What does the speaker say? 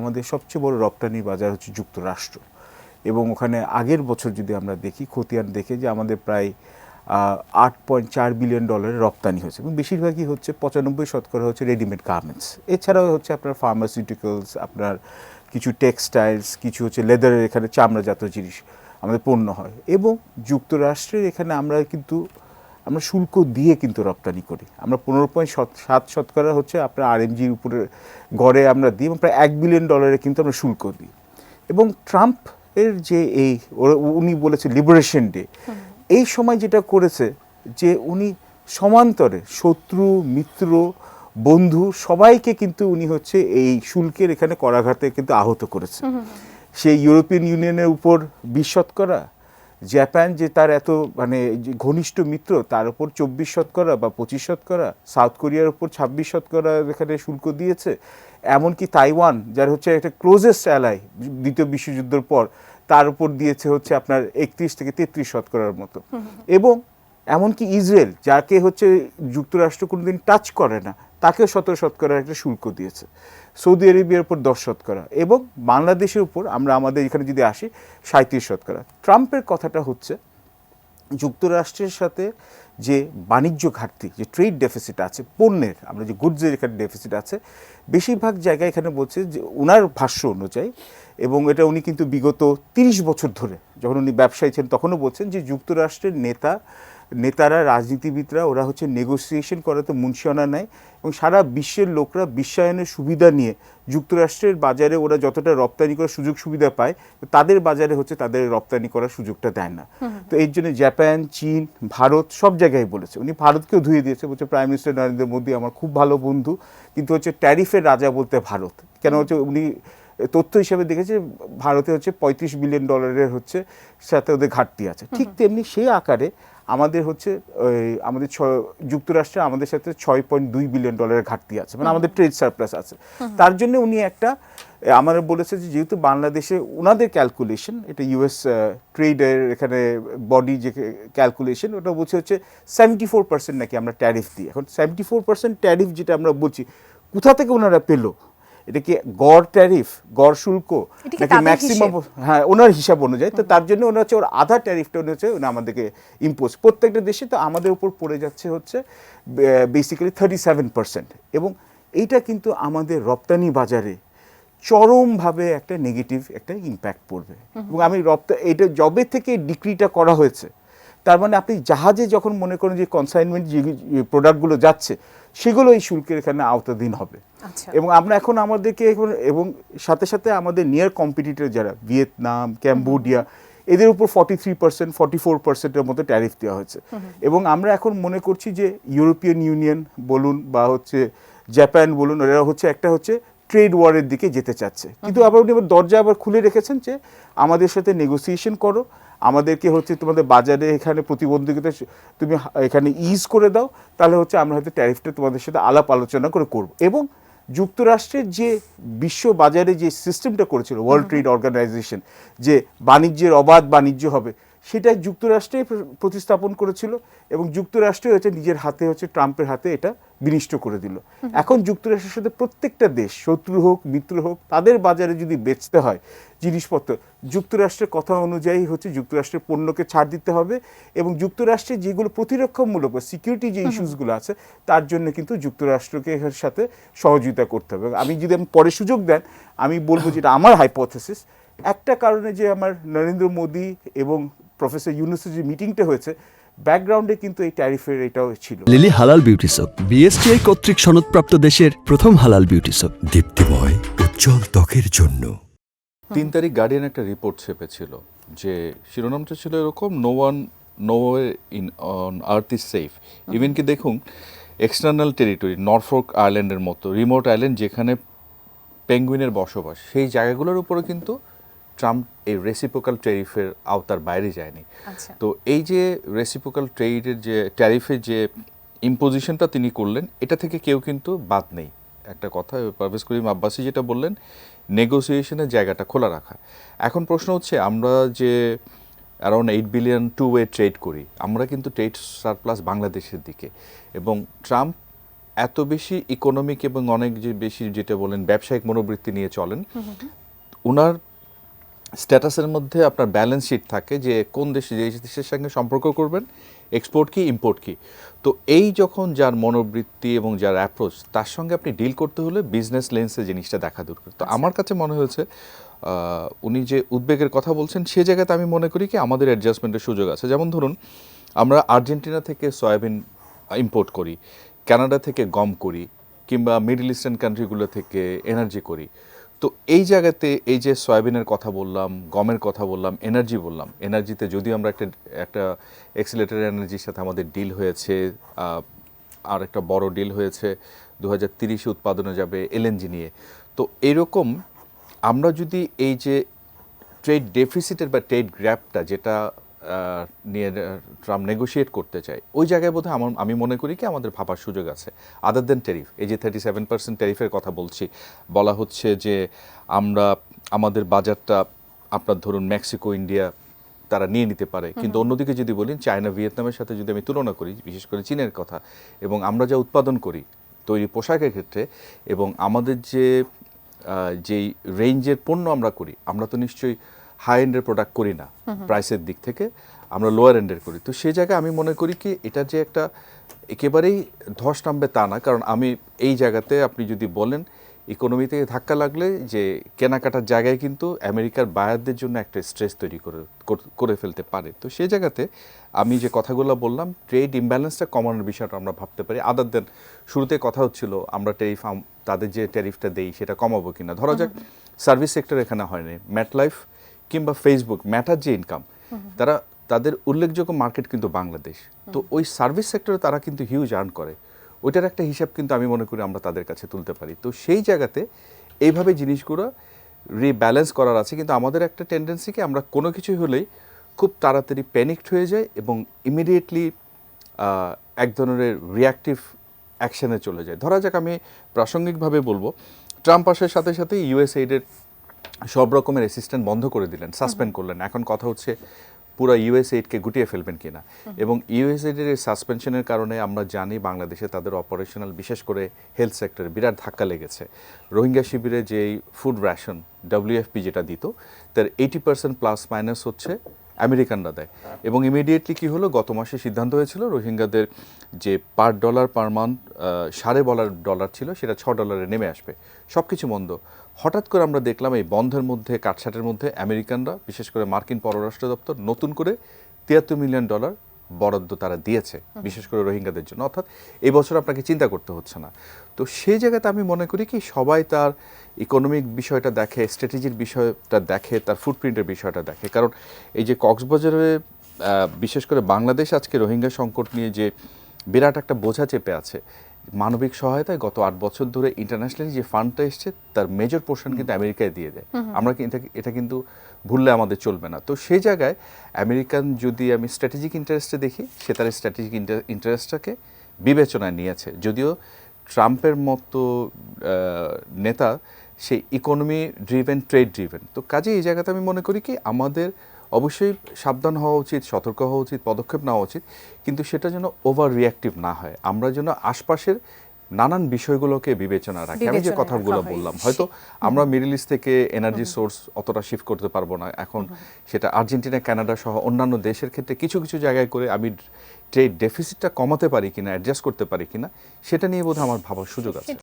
আমাদের সবচেয়ে বড় রপ্তানি বাজার হচ্ছে যুক্তরাষ্ট্র, এবং ওখানে আগের বছর যদি আমরা দেখি খতিয়ান দেখে যে আমাদের প্রায় $8.4 বিলিয়ন রপ্তানি হয়েছে, এবং বেশিরভাগই হচ্ছে 95% হচ্ছে রেডিমেড গার্মেন্টস। এছাড়াও হচ্ছে আপনার ফার্মাসিউটিক্যালস, আপনার কিছু টেক্সটাইলস, কিছু হচ্ছে লেদারের এখানে চামড়াজাত জিনিস আমাদের পণ্য হয়। এবং যুক্তরাষ্ট্রের এখানে আমরা শুল্ক দিয়ে কিন্তু রপ্তানি করি। আমরা 15.7% হচ্ছে আপনার আরএমজির উপরে গড়ে আমরা দিই, এবং প্রায় $1 বিলিয়ন কিন্তু আমরা শুল্ক দিই। এবং ট্রাম্প এর যে উনি বলেছে লিবারেশন ডে, এই সময় যেটা করেছে যে উনি সমান্তরে শত্রু, মিত্র, বন্ধু সবাইকে কিন্তু উনি হচ্ছে এই শুল্কের এখানে করাঘাতে কিন্তু আহত করেছে। সেই ইউরোপিয়ান ইউনিয়নের উপর 20%, জাপান যে তার এত মানে ঘনিষ্ঠ মিত্র তার উপর 24% বা 25%, সাউথ কোরিয়ার উপর 26% এখানে শুল্ক দিয়েছে, এমনকি তাইওয়ান যার হচ্ছে একটা ক্লোজেস্ট অ্যালাই দ্বিতীয় বিশ্বযুদ্ধের পর তার উপর দিয়েছে হচ্ছে আপনার 31 থেকে 33% মতো। এবং এমনকি ইসরায়েল যাকে হচ্ছে যুক্তরাষ্ট্র কোনোদিন টাচ করে না তাকেও 17% একটা শুল্ক দিয়েছে, সৌদি আরবিয়ার উপর 10%, এবং বাংলাদেশের উপর আমরা আমাদের এখানে যদি আসি 37%। ট্রাম্পের কথাটা হচ্ছে যুক্তরাষ্ট্রের সাথে যে বাণিজ্য ঘাটতি, যে ট্রেড ডেফিসিট আছে পণ্যের, আমরা যে গুডসের এখানে ডেফিসিট আছে, বেশিরভাগ জায়গায় এখানে বলছে যে ওনার ভাষ্য অনুযায়ী, এবং এটা উনি কিন্তু বিগত 30 বছর ধরে যখন উনি ব্যবসায়ী ছিলেন তখনও বলছেন যে যুক্তরাষ্ট্রের নেতারা, রাজনীতিবিদরা ওরা হচ্ছে নেগোসিয়েশন করাতে মুন্সিয়ানা নেয়, এবং সারা বিশ্বের লোকরা বিশ্বায়নের সুবিধা নিয়ে যুক্তরাষ্ট্রের বাজারে ওরা যতটা রপ্তানি করার সুযোগ সুবিধা পায় তাদের বাজারে হচ্ছে তাদের রপ্তানি করার সুযোগটা দেয় না। তো এর জন্য জাপান, চীন, ভারত সব জায়গায় বলেছে, উনি ভারতকেও ধুয়ে দিয়েছে, বলছে প্রাইম মিনিস্টার নরেন্দ্র মোদী আমার খুব ভালো বন্ধু, কিন্তু হচ্ছে ট্যারিফের রাজা বলতে ভারত। কেন হচ্ছে উনি তথ্য হিসেবে দেখেছে ভারতে হচ্ছে $35 বিলিয়ন হচ্ছে সাথে ওদের ঘাটতি আছে। ঠিক তেমনি সেই আকারে আমাদের হচ্ছে আমাদের যুক্তরাষ্ট্রে আমাদের সাথে $6.2 বিলিয়ন ঘাটতি আছে, মানে আমাদের ট্রেড সারপ্লাস আছে। তার জন্য উনি আমার বলেছে যে যেহেতু বাংলাদেশে ওনাদের ক্যালকুলেশন, এটা ইউএস ট্রেডের এখানে বডি যে ক্যালকুলেশন, ওটা বলছে হচ্ছে 74% নাকি আমরা ট্যারিফ দিই। এখন 74% ট্যারিফ যেটা আমরা বলছি, কোথা থেকে ওনারা পেলো? এটা কি গড় ট্যারিফ, গড় শুল্ক নাকি ম্যাক্সিমাম? হ্যাঁ, ওনার হিসাব অনুযায়ী। তো তার জন্য ওনার হচ্ছে ওর আধা ট্যারিফটা হচ্ছে উনি আমাদেরকে ইম্পোজ প্রত্যেকটা দেশে, তো আমাদের উপর পড়ে যাচ্ছে হচ্ছে বেসিক্যালি 37%। এবং এইটা কিন্তু আমাদের রপ্তানি বাজারে চরমভাবে একটা নেগেটিভ একটা ইম্প্যাক্ট পড়বে। এবং আমি এটা জবে থেকে ডিক্রিটা করা হয়েছে, তার মানে আপনি জাহাজে যখন মনে করেন যে কনসাইনমেন্ট যে প্রোডাক্টগুলো যাচ্ছে সেগুলো এই শুল্কের এখানে আওতাধীন হবে। এবং আমরা এখন আমাদেরকে এবং সাথে সাথে আমাদের নিয়ার কম্পিটিটর যারা ভিয়েতনাম, ক্যাম্বোডিয়া, এদের উপর 43%, 44%-এর মতো ট্যারিফ দেওয়া হয়েছে। এবং আমরা এখন মনে করছি যে ইউরোপিয়ান ইউনিয়ন বলুন বা হচ্ছে জাপান বলুন, এরা হচ্ছে একটা হচ্ছে ট্রেড ওয়ারের দিকে যেতে চাচ্ছে। কিন্তু আবার উনি দরজা আবার খুলে রেখেছেন যে আমাদের সাথে নেগোসিয়েশন করো, আমাদেরকে হচ্ছে তোমাদের বাজারে এখানে প্রতিবন্ধকতা তুমি এখানে ইজ করে দাও, তাহলে হচ্ছে আমরা হয়তো ট্যারিফটা তোমাদের সাথে আলাপ আলোচনা করে করব। এবং যুক্তরাষ্ট্রের যে বিশ্ব বাজারে যে সিস্টেমটা করেছিল ওয়ার্ল্ড ট্রেড অর্গানাইজেশন, যে বাণিজ্যের অবাধ বাণিজ্য হবে, সেটা যুক্তরাষ্ট্রে প্রতিস্থাপন করেছিল, এবং যুক্তরাষ্ট্রে হচ্ছে নিজের হাতে হচ্ছে ট্রাম্পের হাতে এটা বিনিষ্ট করে দিল। এখন যুক্তরাষ্ট্রের সাথে প্রত্যেকটা দেশ, শত্রু হোক মিত্র হোক, তাদের বাজারে যদি বেচতে হয় জিনিসপত্র, যুক্তরাষ্ট্রের কথা অনুযায়ী হচ্ছে যুক্তরাষ্ট্রের পণ্যকে ছাড় দিতে হবে। এবং যুক্তরাষ্ট্রের যেগুলো প্রতিরক্ষামূলক বা সিকিউরিটি যে ইস্যুসগুলো আছে তার জন্য কিন্তু যুক্তরাষ্ট্রকে এর সাথে সহযোগিতা করতে হবে। আমি যদি পরে সুযোগ দেন আমি বলবো যেটা আমার হাইপোথেসিস, একটা কারণে যে আমার নরেন্দ্র মোদী এবং প্রফেসর ইউনূসের যে মিটিংটা হয়েছে, ব্যাকগ্রাউন্ডে কিন্তু এই ট্যারিফের এটাও ছিল। লিলি হালাল বিউটি সোপ, বিএসটিআই কর্তৃক সনদপ্রাপ্ত দেশের প্রথম হালাল বিউটি সোপ, দীপ্তিময় উজ্জ্বল ত্বকের জন্য। 3 তারিখ গার্ডিয়ান একটা রিপোর্ট ছেপেছিল, যে শিরোনামটা ছিল এরকম, no way in on earth is safe. Even কি দেখুন, এক্সটার্নাল টেরিটরি, নরফোক আইল্যান্ডের মতো রিমোট আইল্যান্ড যেখানে পেঙ্গুইনের বসবাস, সেই জায়গাগুলোর উপরে কিন্তু ট্রাম্প এই রেসিপ্রোকাল ট্যারিফের আওতার বাইরে যায়নি। তো এই যে রেসিপ্রোকাল ট্রেডের যে ট্যারিফের যে ইম্পোজিশনটা তিনি করলেন, এটা থেকে কেউ কিন্তু বাদ নেই। একটা কথা পারভেজ করিম আব্বাসি যেটা বললেন, নেগোসিয়েশনের জায়গাটা খোলা রাখা। এখন প্রশ্ন হচ্ছে, আমরা যে around 8 billion two way trade করি, আমরা কিন্তু ট্রেড সারপ্লাস বাংলাদেশের দিকে, এবং ট্রাম্প এত বেশি ইকোনমিক এবং অনেক যে বেশি যেটা বলেন ব্যবসায়িক মনোবৃত্তি নিয়ে চলেন, ওনার স্ট্যাটাসের মধ্যে আপনার ব্যালেন্স শিট থাকে যে কোন দেশে যে দেশের সঙ্গে সম্পর্ক করবেন, এক্সপোর্ট কি ইম্পোর্ট কি। তো এই যখন যার মনোবৃত্তি এবং যার অ্যাপ্রোচ, তার সঙ্গে আপনি ডিল করতে হলে বিজনেস লেন্সে জিনিসটা দেখা দরকার। তো আমার কাছে মনে হয়েছে উনি যে উদ্বেগের কথা বলছেন সে জায়গাতে আমি মনে করি কি আমাদের অ্যাডজাস্টমেন্টের সুযোগ আছে। যেমন ধরুন আমরা আর্জেন্টিনা থেকে সয়াবিন ইম্পোর্ট করি, কানাডা থেকে গম করি, কিংবা মিডল ইস্টার্ন কান্ট্রিগুলো থেকে এনার্জি করি। তো এই জায়গাতে এই যে সয়াবিনের কথা বললাম, গমের কথা বললাম, এনার্জি বললাম, এনার্জিতে যদিও আমরা একটা এক্সিলেটর এনার্জির সাথে আমাদের ডিল হয়েছে, আর একটা বড় ডিল হয়েছে 2030 উৎপাদনে যাবে এলএনজি নিয়ে। তো এরকম আমরা যদি এই যে ট্রেড ডেফিসিটের বা ট্রেড গ্যাপটা যেটা নিয়ে ট্রাম্প নেগোশিয়েট করতে চায়, ওই জায়গায় বোধহয় আমি মনে করি কি আমাদের ভাবার সুযোগ আছে। আদার দেন ট্যারিফ, এই যে 37% ট্যারিফের কথা বলা হচ্ছে যে আমরা আমাদের বাজারটা আপনার ধরুন মেক্সিকো, ইন্ডিয়া তারা নিয়ে নিতে পারে, কিন্তু অন্যদিকে যদি বলি চায়না, ভিয়েতনামের সাথে যদি আমি তুলনা করি, বিশেষ করে চীনের কথা, এবং আমরা যা উৎপাদন করি তৈরি পোশাকের ক্ষেত্রে, এবং আমাদের যেই রেঞ্জের পণ্য আমরা করি, আমরা তো নিশ্চয়ই হাই এন্ডের প্রোডাক্ট করি না, প্রাইসের দিক থেকে আমরা লোয়ার এন্ডের করি। তো সেই জায়গায় আমি মনে করি কি এটা যে একটা একেবারেই ধস নামবে তা না, কারণ আমি এই জায়গাতে আপনি যদি বলেন ইকোনমি থেকে ধাক্কা লাগলে যে কেনাকাটার জায়গায় কিন্তু আমেরিকার বায়ারদের জন্য একটা স্ট্রেস তৈরি করে ফেলতে পারে। তো সেই জায়গাতে আমি যে কথাগুলো বললাম, ট্রেড ইমব্যালেন্সটা কমানোর বিষয়টা আমরা ভাবতে পারি। আদার দেন শুরুতে কথা হচ্ছিল আমরা তাদের যে ট্যারিফটা দেই সেটা কমাবো কিনা। ধরা যাক সার্ভিস সেক্টর এখানে হয়নি, ম্যাটলাইফ কিংবা ফেসবুক, ম্যাটার যে ইনকাম, তাদের উল্লেখযোগ্য মার্কেট কিন্তু বাংলাদেশ। তো ওই সার্ভিস সেক্টরে তারা কিন্তু হিউজ আর্ন করে, ওইটার একটা হিসাব কিন্তু আমি মনে করি আমরা তাদের কাছে তুলতে পারি। তো সেই জায়গাতে এইভাবে জিনিসগুলো রিব্যালেন্স করার আছে। কিন্তু আমাদের একটা টেন্ডেন্সি কি আমরা কোনো কিছু হলেই খুব তাড়াতাড়ি প্যানিকড হয়ে যায় এবং ইমিডিয়েটলি এক ধরনের রিঅ্যাক্টিভ অ্যাকশনে চলে যায়। ধরা যাক আমি প্রাসঙ্গিকভাবে বলবো, ট্রাম্প আসার সাথে সাথে ইউএসএইডের সব রকমের অ্যাসিস্ট্যান্ট বন্ধ করে দিলেন, সাসপেন্ড করলেন। এখন কথা হচ্ছে পুরো ইউএসএইডকে গুটিয়ে ফেলবেন কিনা। এবং ইউএসএইডের এই সাসপেনশনের কারণে আমরা জানি বাংলাদেশে তাদের অপারেশনাল, বিশেষ করে হেলথ সেক্টরে বিরাট ধাক্কা লেগেছে। রোহিঙ্গা শিবিরে যেই ফুড রেশন WFP যেটা দিত, তার 80% প্লাস মাইনাস হচ্ছে আমেরিকানরা দেয়। এবং ইমিডিয়েটলি কি হলো, গত মাসে সিদ্ধান্ত হয়েছিল রোহিঙ্গাদের যে পার ডলার পার মান্থ $6.5 ছিল সেটা $6 নেমে আসবে। সব কিছু বন্ধ। হঠাৎ করে আমরা দেখলাম এই বন্ধের মধ্যে, কাটছাটের মধ্যে আমেরিকানরা, বিশেষ করে মার্কিন পররাষ্ট্র দপ্তর, নতুন করে $73 মিলিয়ন বরাদ্দ তারা দিয়েছে, বিশেষ করে রোহিঙ্গাদের জন্য। অর্থাৎ এই বছর আপনাকে চিন্তা করতে হচ্ছে না। তো সেই জায়গাতে আমি মনে করি কি সবাই তার ইকোনমিক বিষয়টা দেখে, স্ট্র্যাটেজির বিষয়টা দেখে, তার ফুটপ্রিন্টের বিষয়টা দেখে। কারণ এই যে কক্সবাজারে বিশেষ করে বাংলাদেশ আজকে রোহিঙ্গা সংকট নিয়ে যে বিরাট একটা বোঝা চেপে আছে, মানবিক সহায়তায় গত 8 বছর ধরে ইন্টারন্যাশনালি যে ফান্ডটা এসছে তার মেজর পোর্শন কিন্তু আমেরিকায় দিয়ে দেয়। আমরা এটা কিন্তু ভুললে আমাদের চলবে না। তো সেই জায়গায় আমেরিকান যদি আমি স্ট্র্যাটেজিক ইন্টারেস্টে দেখি, সে তার স্ট্র্যাটেজিক ইন্টারেস্টটাকে বিবেচনায় নিয়েছে। যদিও ট্রাম্পের মতো নেতা সেই ইকোনমি ড্রিভেন, ট্রেড ড্রিভেন। তো কাজে এই জায়গাতে আমি মনে করি কি আমাদের অবশ্যই সাবধান হওয়া উচিত, সতর্ক হওয়া উচিত, পদক্ষেপ নেওয়া উচিত, কিন্তু সেটা যেন ওভার রিঅ্যাক্টিভ না হয়। আমরা যেন আশপাশের নানান বিষয়গুলোকে বিবেচনা রাখি। আমি যে কথাগুলো বললাম, হয়তো আমরা মিডল ইস্ট থেকে এনার্জি সোর্স অতটা শিফট করতে পারবো না এখন, সেটা আর্জেন্টিনা, কানাডা সহ অন্যান্য দেশের ক্ষেত্রে কিছু কিছু জায়গায় করে আমি ট্রেড ডেফিসিটটা কমাতে পারি কিনা, অ্যাডজাস্ট করতে পারি কিনা, সেটা নিয়ে বোধহয় আমার ভাবার সুযোগ আছে।